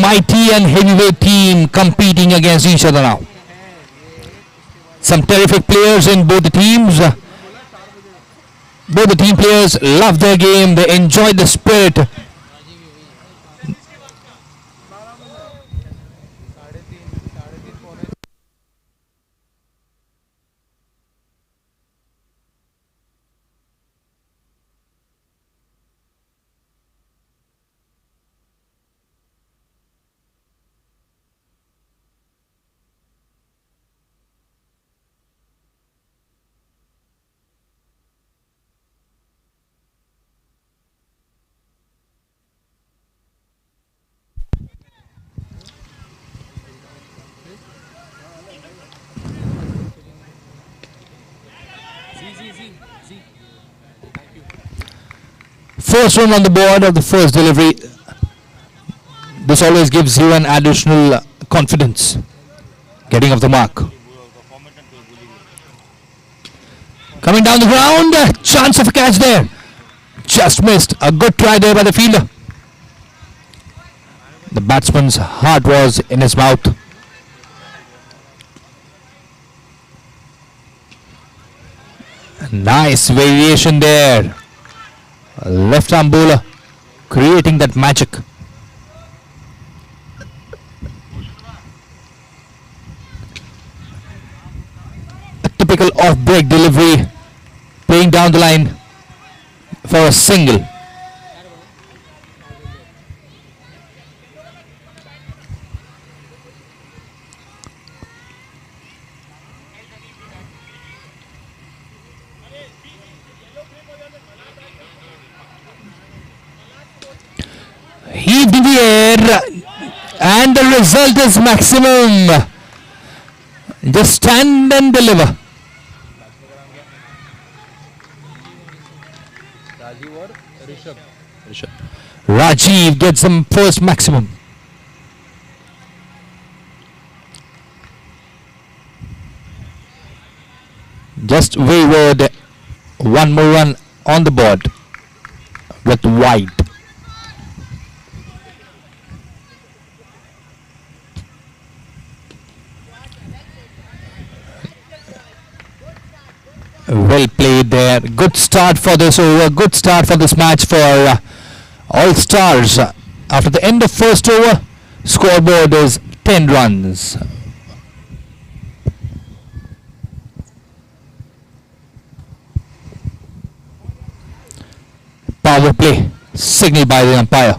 Mighty and heavyweight team competing against each other now. Some terrific players in both the teams. Both the team players love their game. They enjoy the spirit. First run on the board of the first delivery. This always gives you an additional confidence. Getting off the mark. Coming down the ground. Chance of a catch there. Just missed. A good try there by the fielder. The batsman's heart was in his mouth. Nice variation there. Left arm bowler creating that magic. A typical off-break delivery, playing down the line for a single. Heaved in the air, and the result is maximum. Just stand and deliver. Rajiv gets them first maximum. Just wayward. One more run on the board with wide. Well played there. Good start for this over. Good start for this match for all stars. After the end of first over, scoreboard is 10 runs. Power play signaled by the umpire.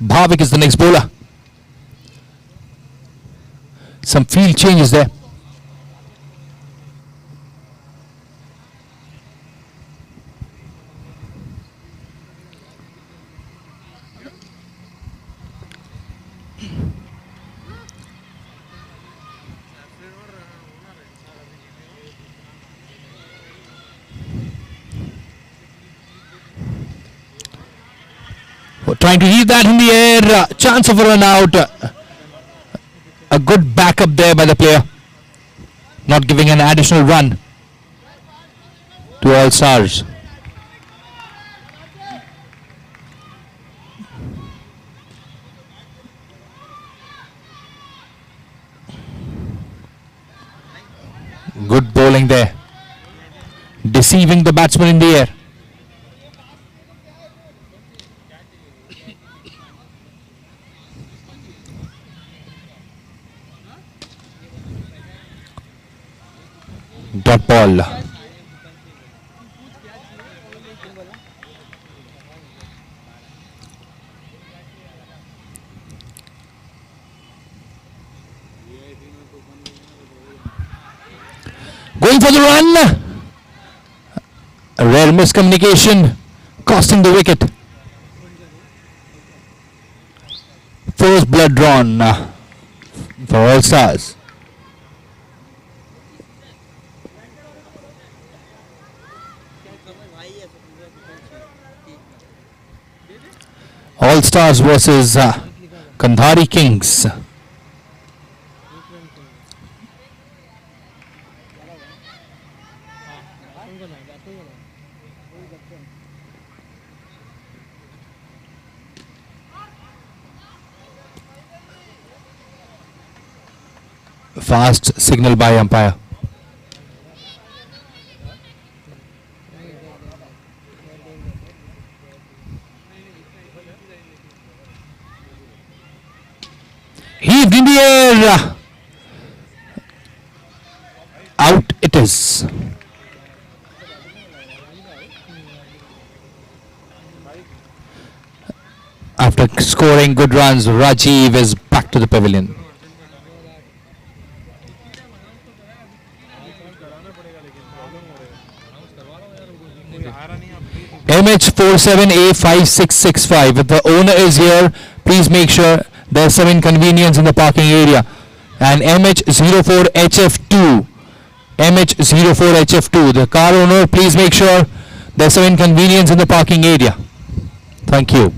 Bhavik is the next bowler. Some field changes there. Trying to heave that in the air, chance of a run out. A good backup there by the player, not giving an additional run to all stars. Good bowling there, deceiving the batsman in the air. Dot ball. Going for the run. A rare miscommunication costing the wicket. First blood drawn for all stars. All Stars versus Kandhari Kings. Fast signal by umpire. Heaved in the air. Out it is. After scoring good runs, Rajiv is back to the pavilion. MH47A5665. If the owner is here, please make sure there's some inconvenience in the parking area. And MH04HF2. MH04HF2. The car owner, please make sure there's some inconvenience in the parking area. Thank you.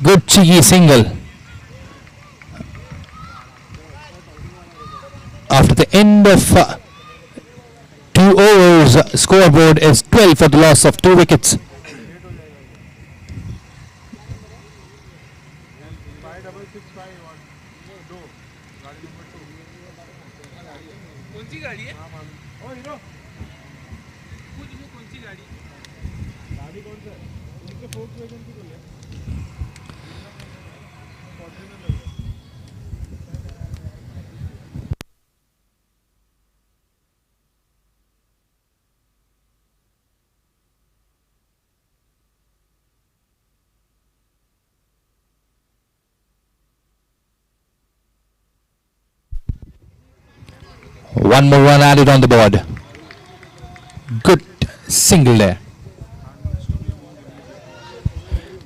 Good cheeky single. After the end of 2 overs, scoreboard is 12 for the loss of 2 wickets. One more run added on the board. Good single there.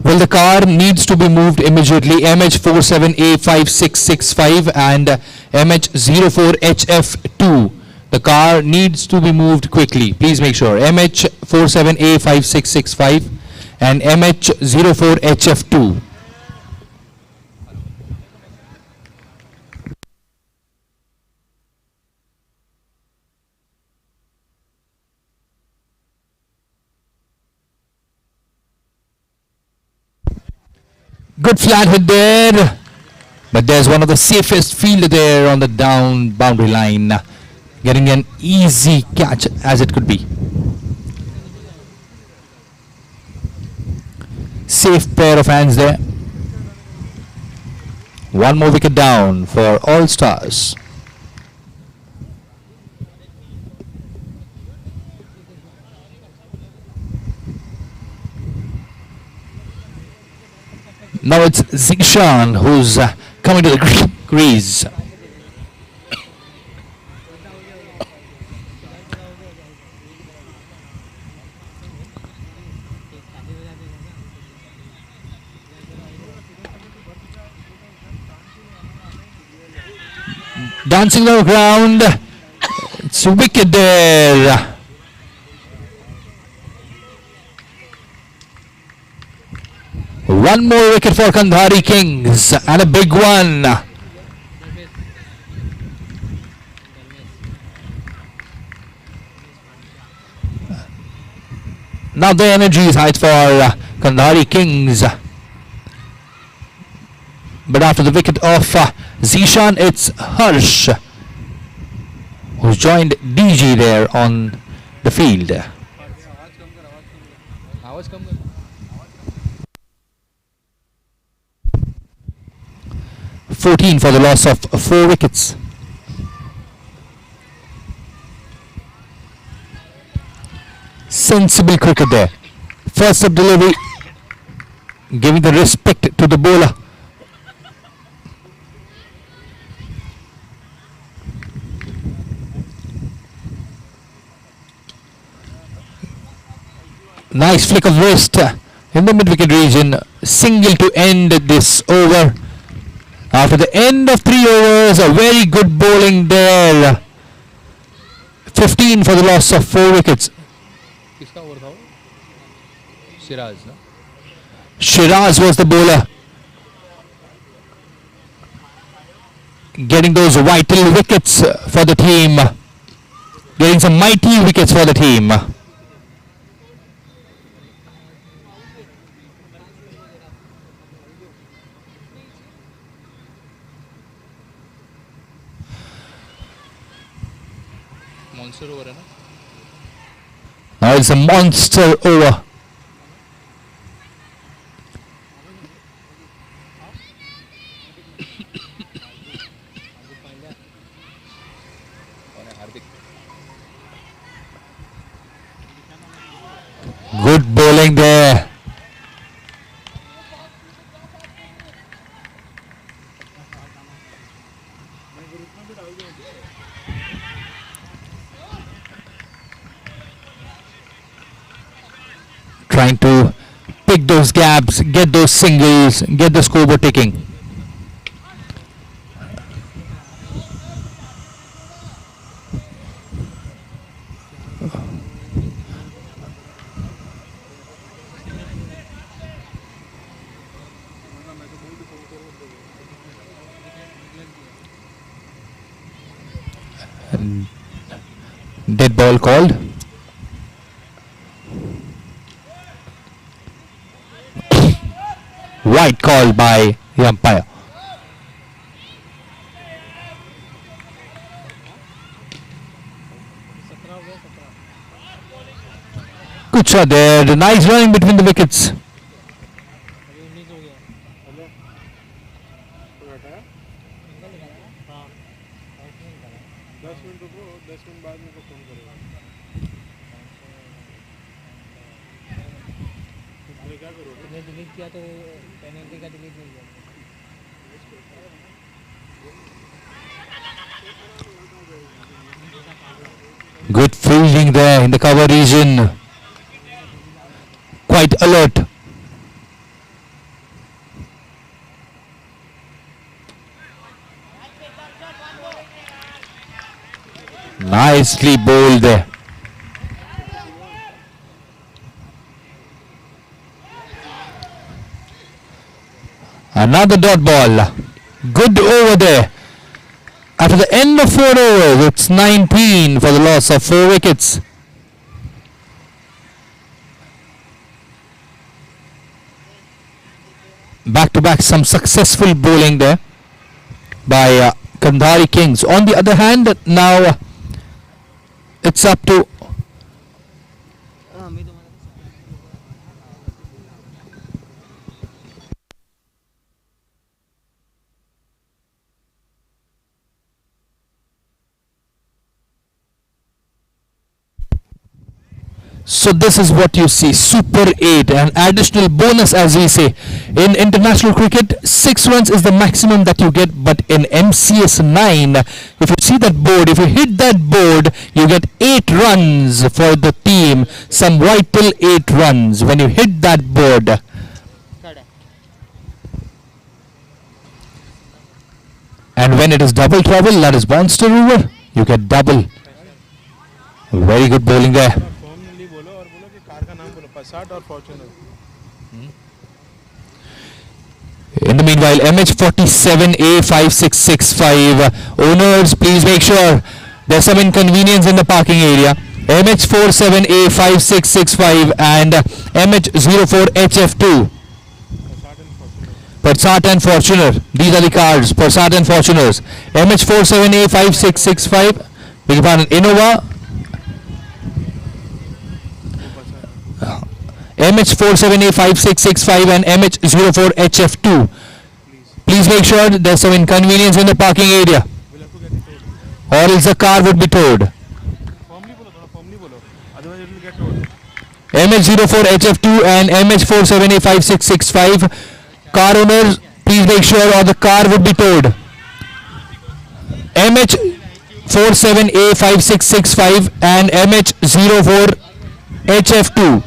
Well, the car needs to be moved immediately. MH47A5665 and MH04HF2. The car needs to be moved quickly. Please make sure. MH47A5665 and MH04HF2. Good flat hit there, but there's one of the safest fielder there on the down boundary line, getting an easy catch as it could be. Safe pair of hands there. One more wicket down for All Stars. Now it's Zishan who's coming to the crease. Dancing on the ground. It's a wicket there. One more wicket for Kandhari Kings and a big one. Now the energy is high for Kandhari Kings. But after the wicket of Zishan, it's Harsh who's joined DG there on the field. 14 for the loss of 4 wickets. sensible cricket there. First up delivery, giving the respect to the bowler. Nice flick of wrist in the mid-wicket region. Single to end this over. After the end of 3 overs, a very good bowling there. 15 for the loss of 4 wickets. Shiraz was the bowler. Getting those vital wickets for the team. Getting some mighty wickets for the team. Now it's a monster over. Good bowling there. Trying to pick those gaps, get those singles, get the scoreboard ticking. Dead ball called. White call by the umpire. Good shot there. Nice running between the wickets. Good fielding there in the cover region. Quite alert. Nicely bowled there. Another dot ball. Good over there. After the end of 4 overs, it's 19 for the loss of 4 wickets. Back to back, some successful bowling there by Kandhari Kings. On the other hand, now it's up to so this is what you see, Super 8, an additional bonus as we say. In international cricket, 6 runs is the maximum that you get, but in MCS9, if you see that board, if you hit that board, you get 8 runs for the team, some vital 8 runs when you hit that board. And when it is double trouble, that is monster over, you get double. Very good bowling there. In the meanwhile, MH47A5665 owners, please make sure there's some inconvenience in the parking area. MH47A5665 and MH04HF2. Passat and Fortuner. These are the cars. Passat and Fortuners. MH47A5665. Beg your pardon, Innova. MH47A5665 and MH04HF2. Please make sure there's some inconvenience in the parking area, or else the car would be towed. Otherwise it will get towed. MH04 HF2 and MH47A5665. Car owners, please make sure or the car would be towed. MH47A5665 and MH04 HF2.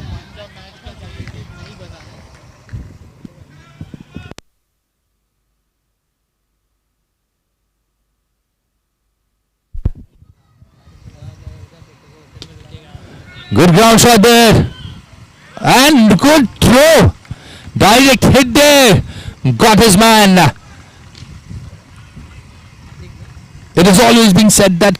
Good ground shot there. And good throw. Direct hit there. Got his man. It has always been said that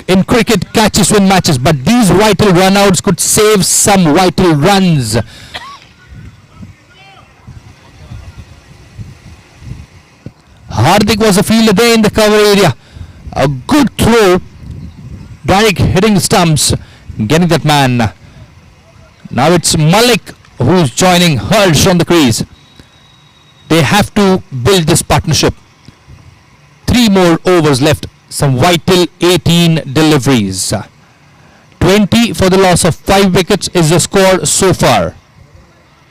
in cricket catches win matches, but these vital runouts could save some vital runs. Hardik was a fielder there in the cover area. A good throw. Direct hitting the stumps. Getting that man. Now it's Malik who's joining Harsh on the crease. They have to build this partnership. 3 more overs left. Some vital 18 deliveries. 20 for the loss of 5 wickets is the score so far.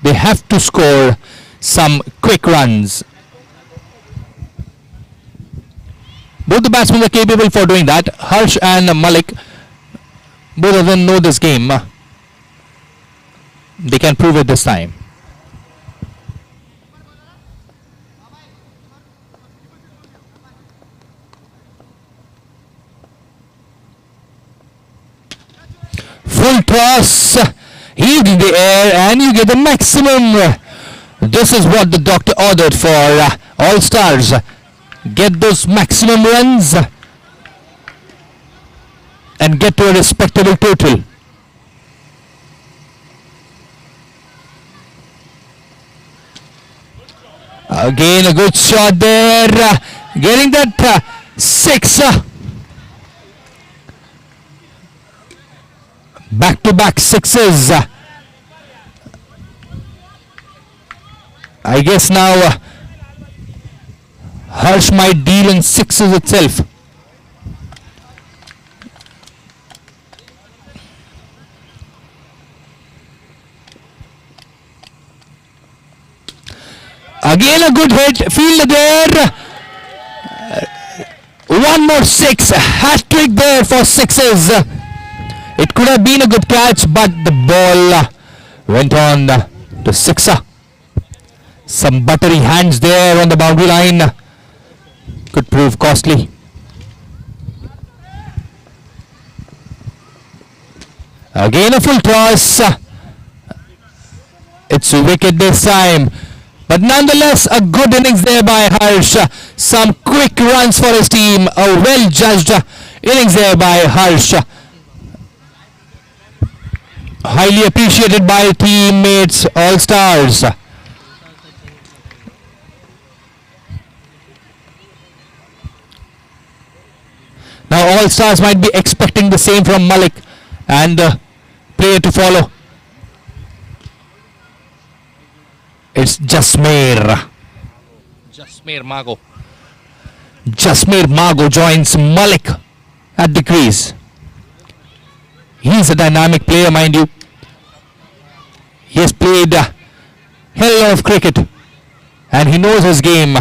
They have to score some quick runs. Both the batsmen are capable for doing that. Harsh and Malik, both of them know this game. They can prove it this time. Full toss, heaved in the air, and you get the maximum. This is what the doctor ordered for all stars. Get those maximum runs and get to a respectable total. Again a good shot there, getting that 6. Back-to-back 6s. I guess now Harsh might deal in 6s itself. Again a good hit, fielder there. One more 6, hat trick there for 6s. It could have been a good catch, but the ball went on to 6er. Some buttery hands there on the boundary line. Could prove costly. Again a full toss. It's a wicket this time. But nonetheless, a good innings there by Harsh. Some quick runs for his team. A well-judged innings there by Harsh. Highly appreciated by teammates, all stars. Now all stars might be expecting the same from Malik and the player to follow. It's Jasmeer Mago. Jasmeer Mago joins Malik at the crease. He's a dynamic player, mind you. He has played a hell lot of cricket and he knows his game.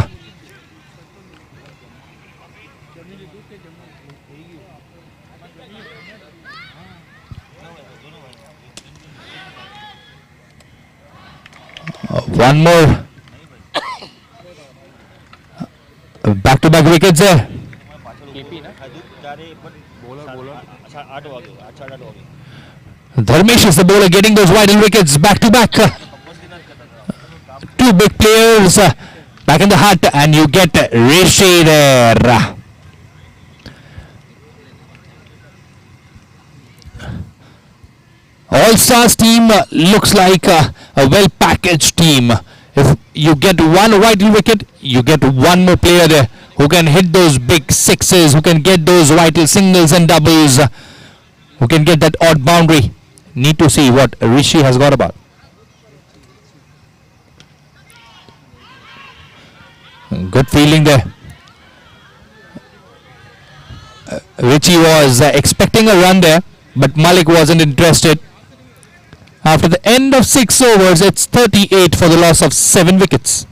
One more. Back-to-back wickets there. Dharmesh is the bowler getting those vital wickets back-to-back. 2 big players back in the hut and you get Rishi there. All-Stars team looks like a well-packaged team. If you get one vital wicket, you get one more player there who can hit those big 6s, who can get those vital singles and doubles, who can get that odd boundary. Need to see what Rishi has got about. Good fielding there. Richie was expecting a run there, but Malik wasn't interested. After the end of 6 overs, it's 38 for the loss of 7 wickets.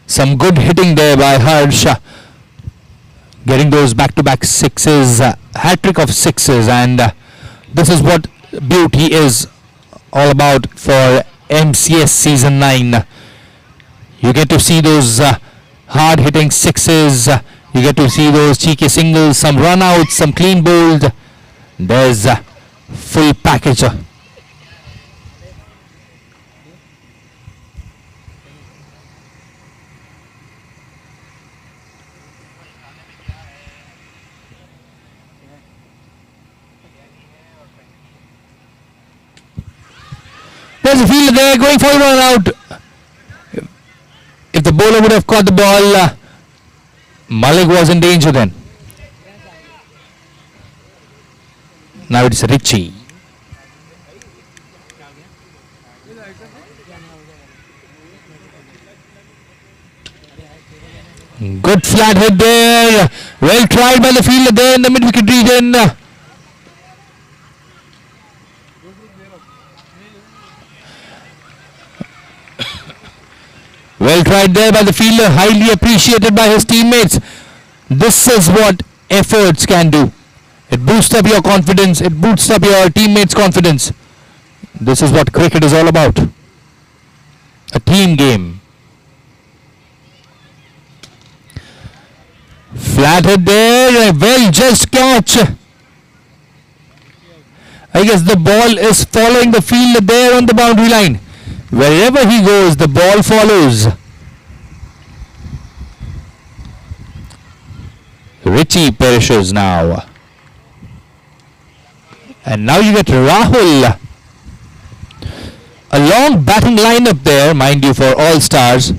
Some good hitting there by Harsh, getting those back-to-back sixes, hat-trick of sixes, and this is what beauty is all about for MCS Season 9. You get to see those hard-hitting sixes, you get to see those cheeky singles, some run-outs, some clean bowled. There's a full package. There's a fielder there going for a run out. If the bowler would have caught the ball, Malik was in danger then. Now it's Richie. Good flat hit there. Well tried by the fielder there in the mid-wicket region. Well tried there by the fielder, highly appreciated by his teammates. This is what efforts can do. It boosts up your confidence, it boosts up your teammates' confidence. This is what cricket is all about. A team game. Flat hit there, a well judged catch. I guess the ball is following the fielder there on the boundary line. Wherever he goes, the ball follows. Richie perishes now. And now you get Rahul. A long batting lineup there, mind you, for all stars.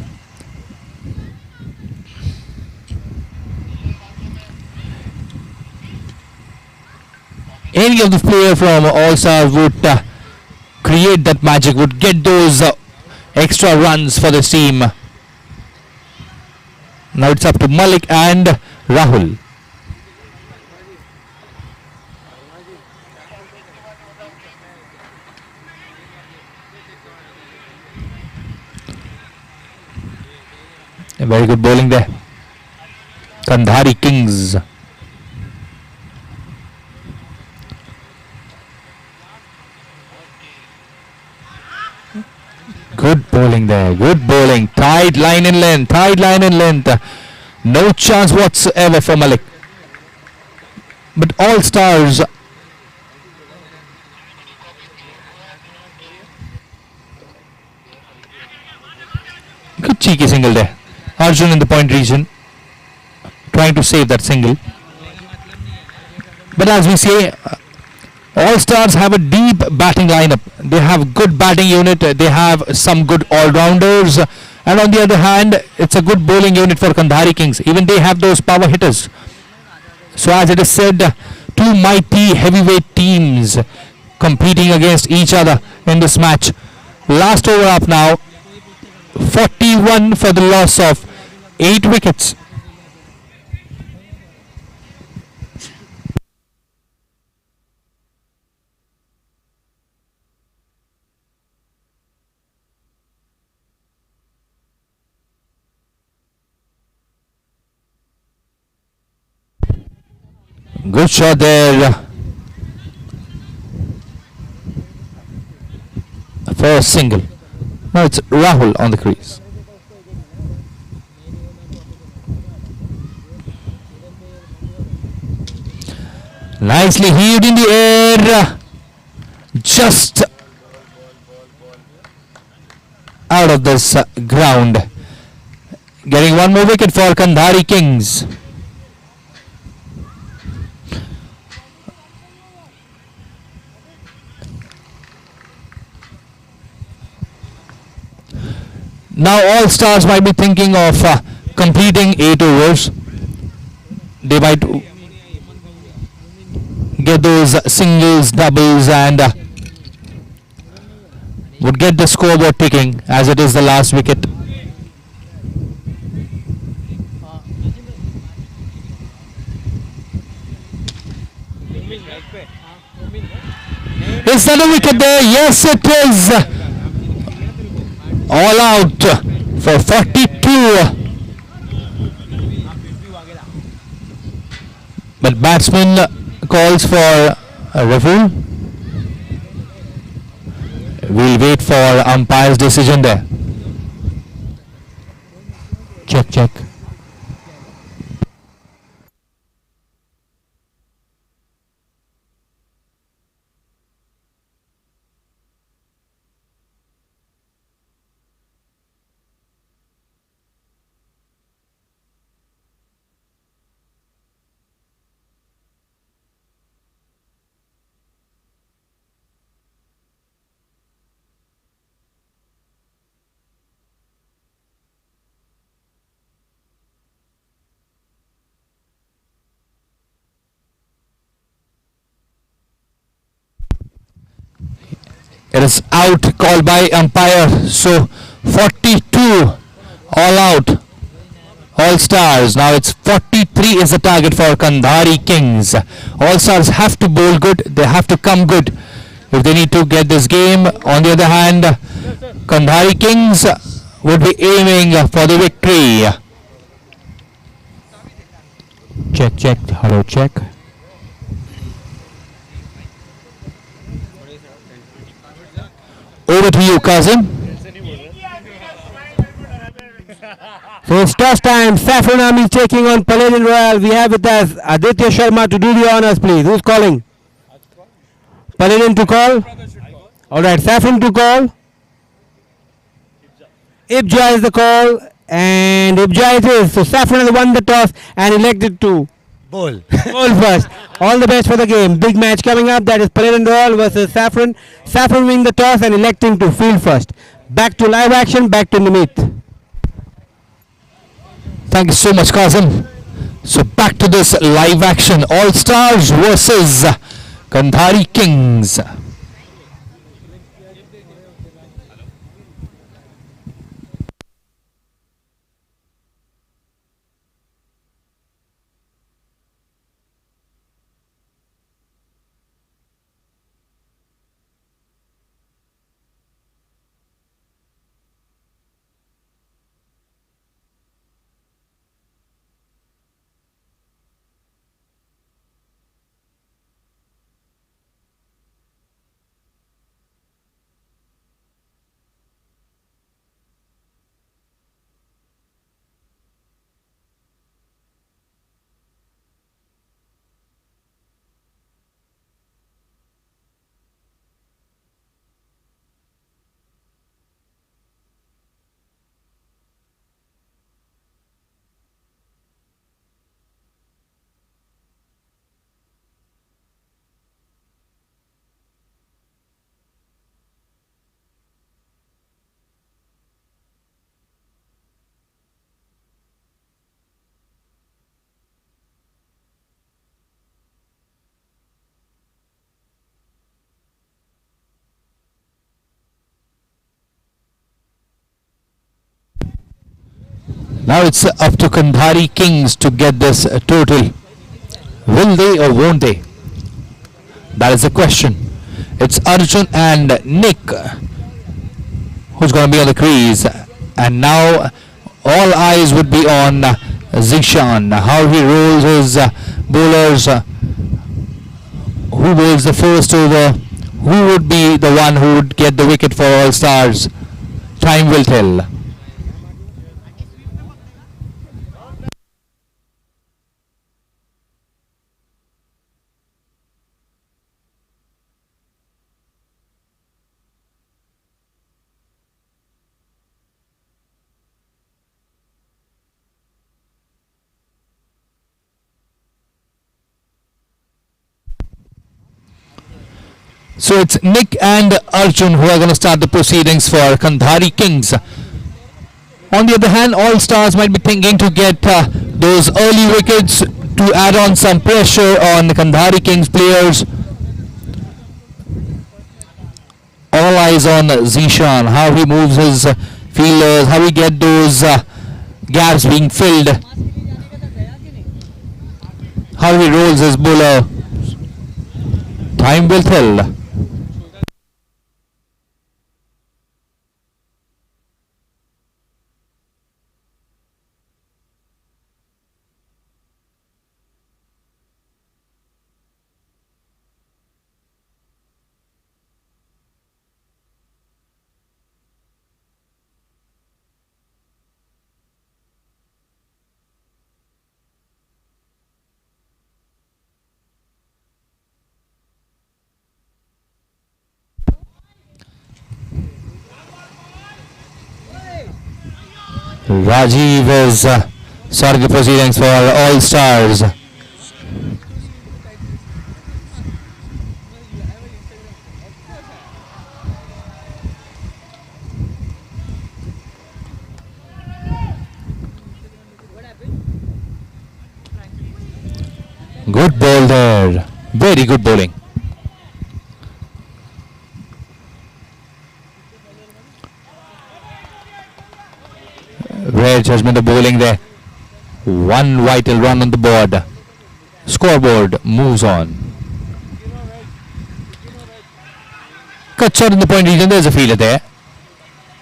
Any of the players from all stars would create that magic, would get those extra runs for the team. Now it's up to Malik and Rahul. A very good bowling there. Kandhari Kings. Good bowling there, good bowling. Tight line in length, tight line in length. No chance whatsoever for Malik. But all stars. Good cheeky single there. Arjun in the point region, trying to save that single. But as we say, all stars have a deep batting lineup. They have good batting unit. They have some good all-rounders. And on the other hand, it's a good bowling unit for Kandhari Kings. Even they have those power hitters. So as it is said, two mighty heavyweight teams competing against each other in this match. Last over up now. 41 for the loss of 8 wickets. Good shot there for a single. Now it's Rahul on the crease. Nicely heaved in the air. Just out of this ground. Getting one more wicket for Kandhari Kings. Now all stars might be thinking of completing 8 overs. they might get those singles, doubles, and would get the scoreboard ticking as it is the last wicket. Is that a wicket there? Yes, it is. All out for 42. But batsman calls for a review. We'll wait for umpire's decision there. Check. It is out, called by umpire. So 42 all out, all stars. Now it's 43 is the target for Kandhari Kings. All stars have to bowl good, they have to come good if they need to get this game. On the other hand, Kandhari Kings would be aiming for the victory. Check, hello, check. Over to you, Kazim. So it's toss time. Saffron Army taking on Palladian Royal. We have with us Aditya Sharma to do the honors, please. Who's calling? Palladian to call? Alright, Saffron to call. Ibja is the call. And Ibja it is. So Saffron has won the toss and elected to Bowl. bowl first. All the best for the game. Big match coming up. That is Palladian Royal versus Saffron. Saffron winning the toss and electing to field first. Back to live action. Back to Nimit. Thank you so much, Kazim. So back to this live action. All Stars versus Kandhari Kings. Now it's up to Kandhari Kings to get this total. Will they or won't they? That is the question. It's Arjun and Nick who's going to be on the crease. And now all eyes would be on Zishan. How he rolls his bowlers. Who bowls the first over? Who would be the one who would get the wicket for All Stars? Time will tell. So it's Nick and Arjun who are going to start the proceedings for Kandhari Kings. On the other hand, All Stars might be thinking to get those early wickets to add on some pressure on Kandhari Kings players. All eyes on Zishan, how he moves his fielders, how he get those gaps being filled, how he rolls his bowler. Time will tell. Rajiv is sorry the proceedings for All Stars. Good ball there. Very good bowling. Rare judgment of bowling there. One vital run on the board. Scoreboard moves on. Cut shot in the point region. There's a fielder there.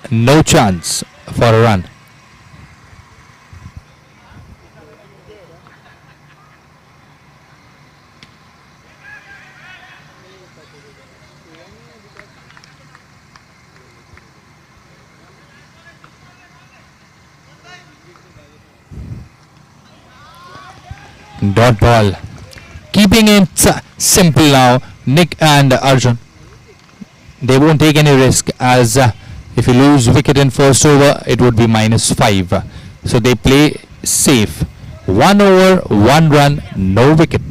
No chance for a run. Dot ball. Keeping it simple now. Nick and Arjun. They won't take any risk, as if you lose wicket in first over, it would be -5. So they play safe. 1 over, 1 run, no wicket.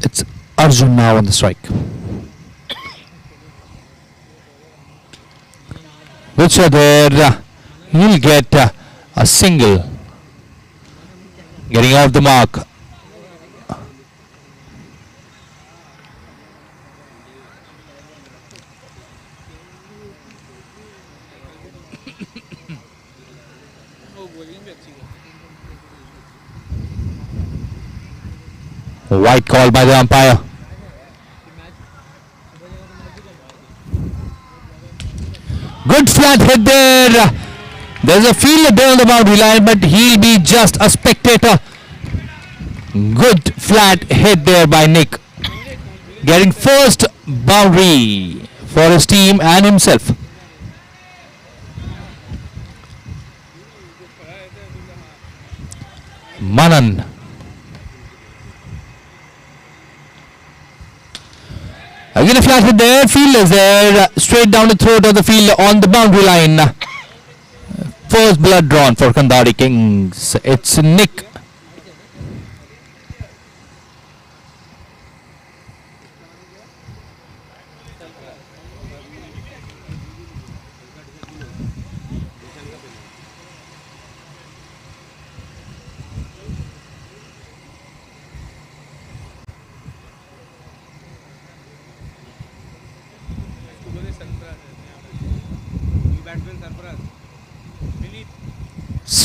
It's Arjun now on the strike. Which are there? He'll get a single. Getting off the mark. White call by the umpire. Good flat hit there. There's a fielder there on the boundary line, but he'll be just a spectator. Good flat hit there by Nick. Getting first boundary for his team and himself. Manan. Again a flat hit there, fielders there, straight down the throat of the fielder on the boundary line. First blood drawn for Kandhari Kings. It's Nick.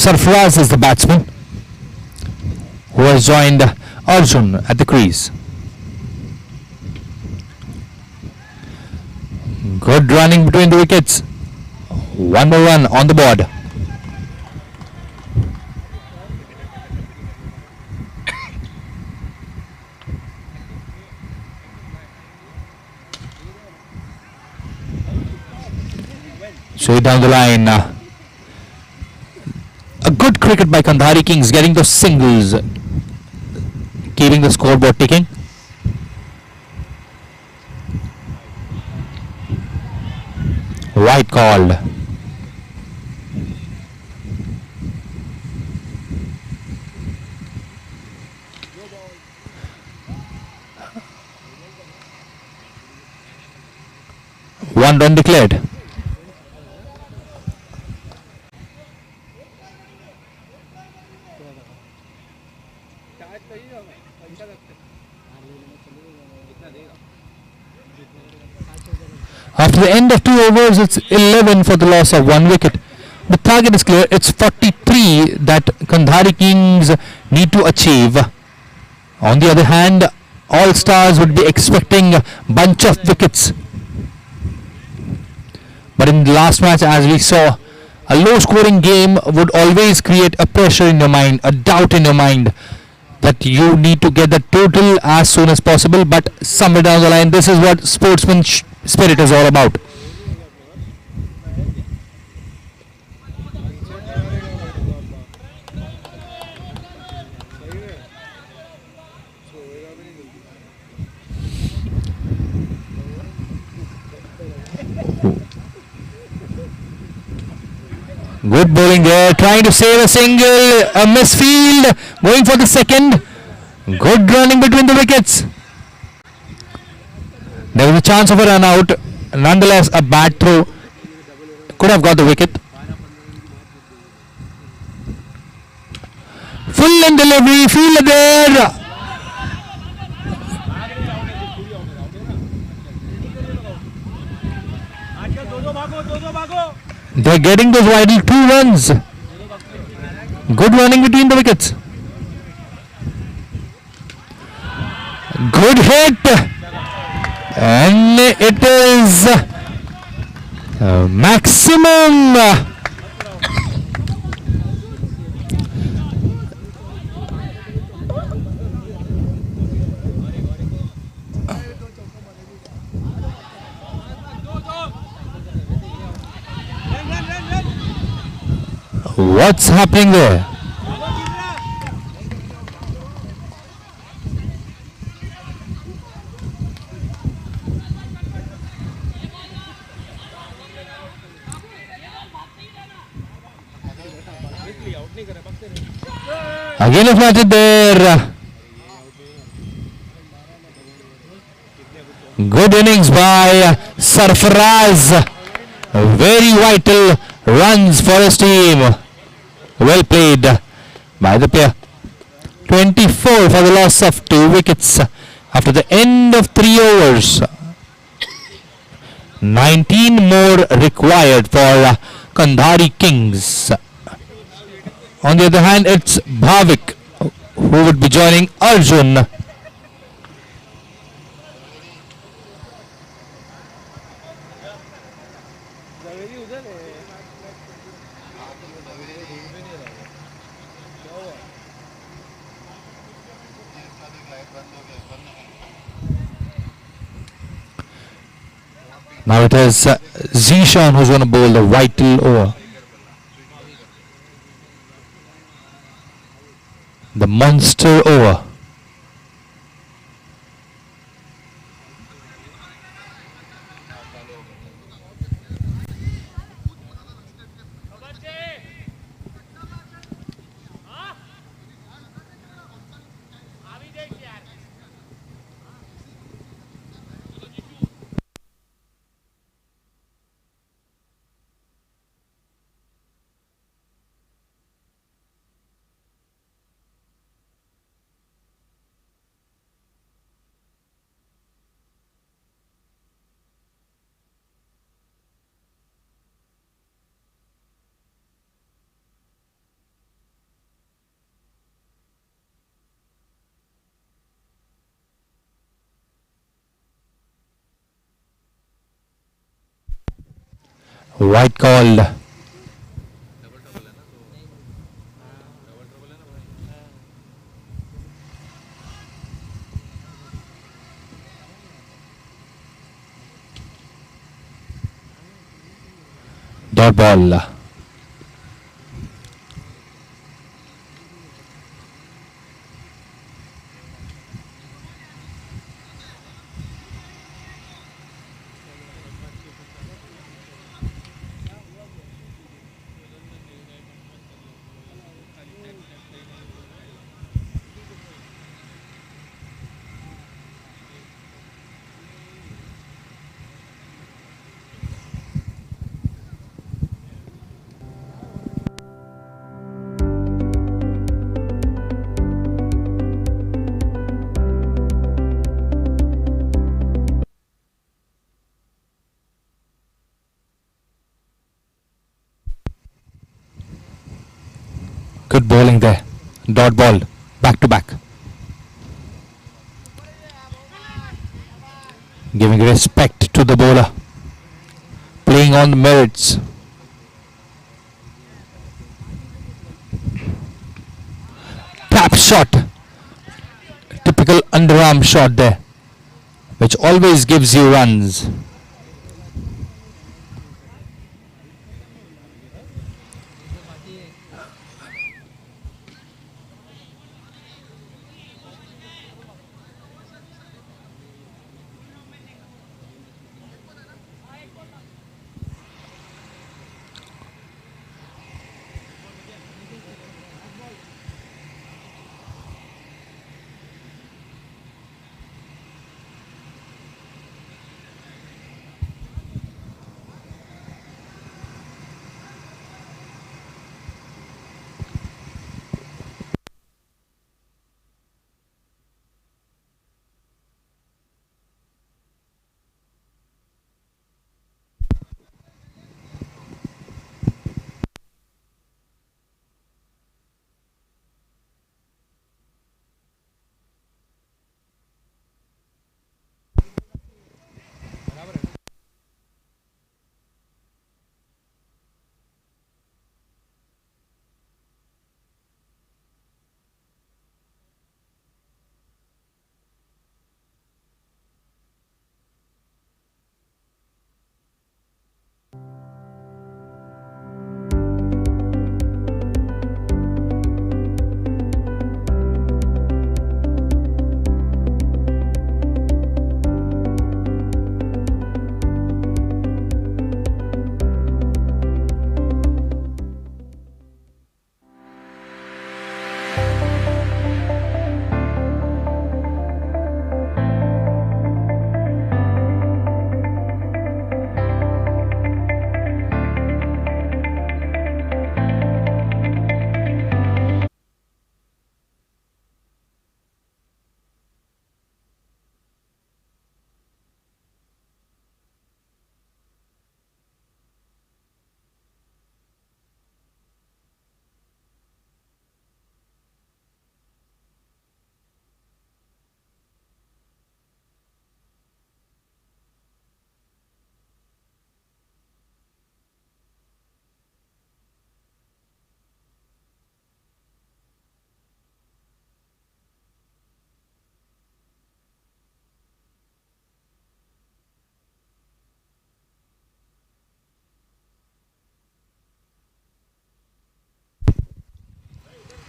Sarfaraz is the batsman who has joined Arjun at the crease. Good running between the wickets. 1 more run on the board. Straight down the line. A good cricket by Kandhari Kings, getting those singles, keeping the scoreboard ticking. White called. One run declared. After the end of 2 overs, it's 11 for the loss of 1 wicket. The target is clear. It's 43 that Kandhari Kings need to achieve. On the other hand, all stars would be expecting a bunch of wickets. But in the last match, as we saw, a low scoring game would always create a pressure in your mind, a doubt in your mind that you need to get the total as soon as possible. But somewhere down the line, this is what sportsman spirit is all about. Good bowling there, trying to save a single, a misfield, going for the second. Good running between the wickets. There was a chance of a run out, nonetheless a bad throw. Could have got the wicket. Full in delivery, fielder there. They're getting those vital 2 runs. Good running between the wickets. Good hit. And it is maximum. What's happening there? Again a flatted there. Good innings by Sarfaraz. Very vital runs for his team. Well played by the player. 24 for the loss of 2 wickets after the end of 3 overs. 19 more required for Kandhari Kings. On the other hand, it's Bhavik who would be joining Arjun. Now it is Zishan who's going to bowl the vital over. The monster over. White called. Dot ball. Good bowling there. Dot ball. Back to back. Giving respect to the bowler. Playing on the merits. Tap shot. Typical underarm shot there, which always gives you runs.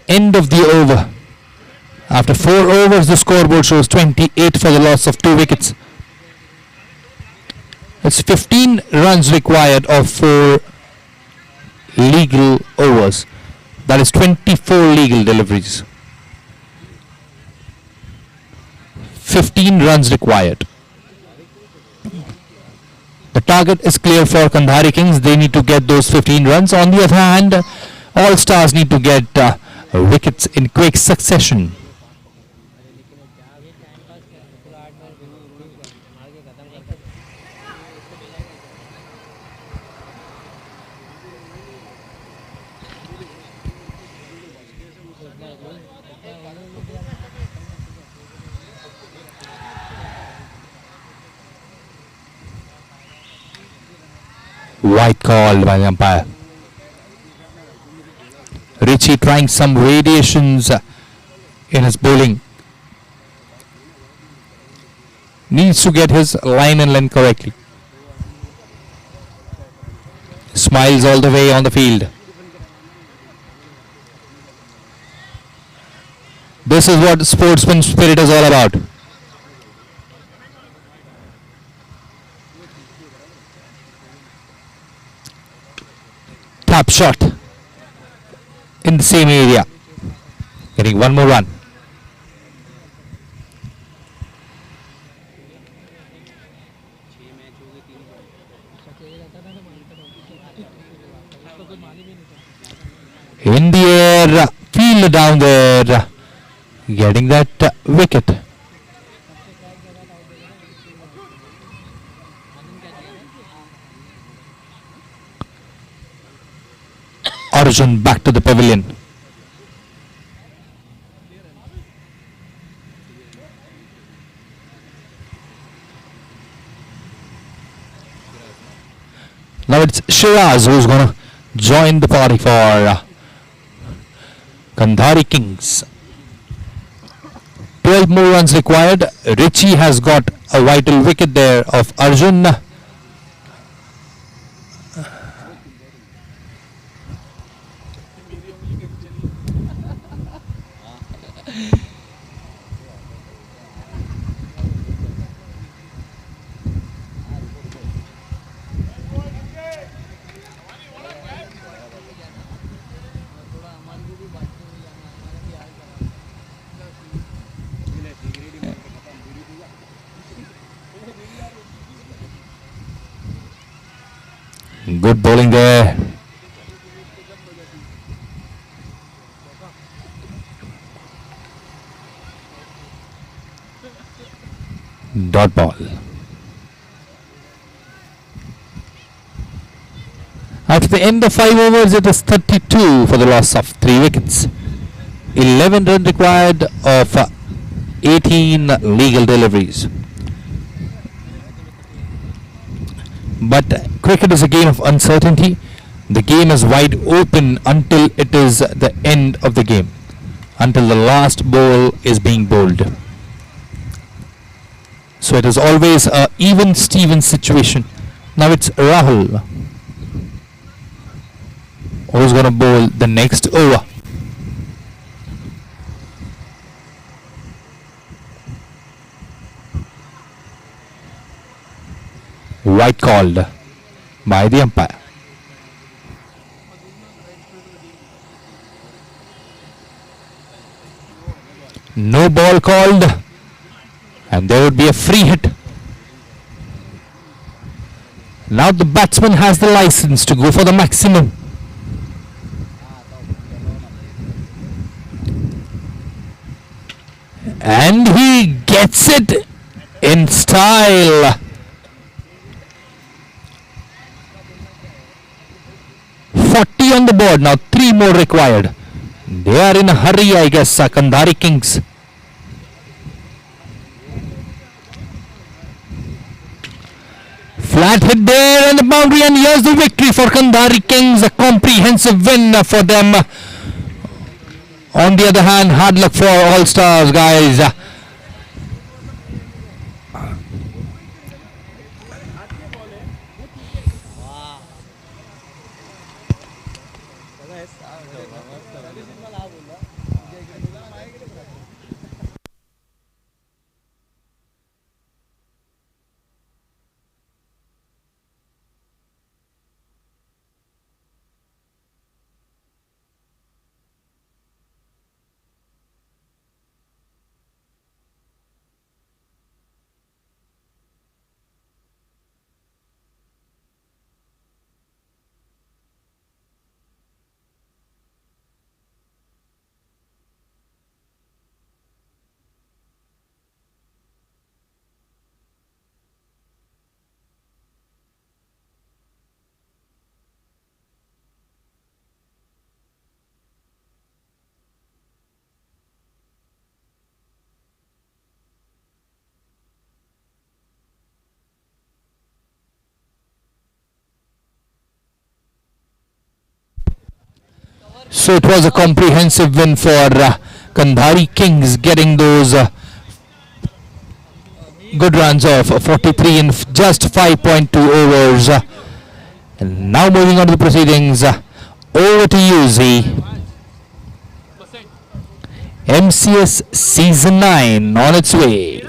End of the over. After 4 overs, the scoreboard shows 28 for the loss of 2 wickets. It's 15 runs required of 4 legal overs. That is 24 legal deliveries. 15 runs required. The target is clear for Kandhari Kings. They need to get those 15 runs. On the other hand, All Stars need to get wickets in quick succession. White called by the umpire. Richie trying some variations in his bowling. Needs to get his line and length correctly. Smiles all the way on the field. This is what sportsman spirit is all about. Tap shot in the same area, getting one more run. In the air, field down there, getting that wicket. Arjun back to the pavilion. Shiraz, who's going to join the party for Kandhari Kings. 12 more runs required. Richie has got a vital wicket there of Arjun. Good bowling there. Dot ball. After the end of 5 overs, it is 32 for the loss of 3 wickets. 11 runs required of 18 legal deliveries. But cricket is a game of uncertainty. The game is wide open until it is the end of the game, until the last ball is being bowled. So it is always a even Steven situation. Now it's Rahul who's going to bowl the next over. White called by the umpire. No ball called, and there would be a free hit. Now the batsman has the license to go for the maximum. And he gets it in style. 40 on the board, now 3 more required. They are in a hurry, I guess, Kandhari Kings. Flat hit there and the boundary, and here's the victory for Kandhari Kings. A comprehensive win for them. On the other hand, hard luck for All Stars, guys. So it was a comprehensive win for Kandhari Kings, getting those good runs of 43 in just 5.2 overs. And now moving on to the proceedings, over to you, Z. MCS Season 9 on its way.